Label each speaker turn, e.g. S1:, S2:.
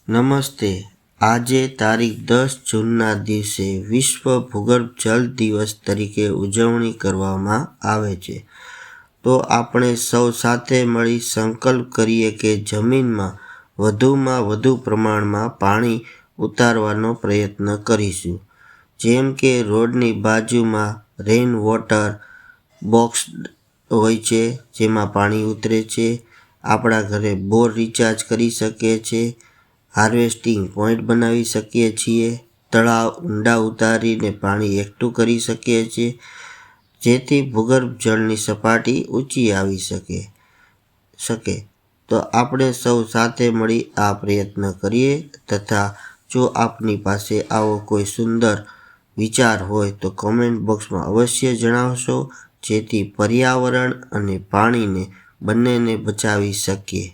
S1: નમસ્તે. આજે તારીખ 10 જૂનના દિવસે વિશ્વ ભૂગર્ભ જળ દિવસ તરીકે ઉજવણી કરવામાં આવે છે. તો આપણે સૌ સાથે મળી સંકલ્પ કરીએ કે જમીનમાં વધુમાં વધુ પ્રમાણમાં પાણી ઉતારવાનો પ્રયત્ન કરીશું. જેમ કે રોડની બાજુમાં રેઇન વોટર બોક્સ હોય છે, જેમાં પાણી ઉતરે છે. આપણા ઘરે બોર રિચાર્જ કરી શકીએ છીએ. હાર્વેસ્ટિંગ પોઈન્ટ બનાવી શકીએ છીએ. તળાવ ઊંડા ઉતારીને પાણી એકઠું કરી શકીએ છીએ, જેથી ભૂગર્ભ જળની સપાટી ઊંચી આવી શકે. તો આપણે સૌ સાથે મળી આ પ્રયત્ન કરીએ. તથા જો આપની પાસે આવો કોઈ સુંદર વિચાર હોય તો કોમેન્ટ બોક્સમાં અવશ્ય જણાવશો, જેથી પર્યાવરણ અને પાણીને બંનેને બચાવી શકીએ.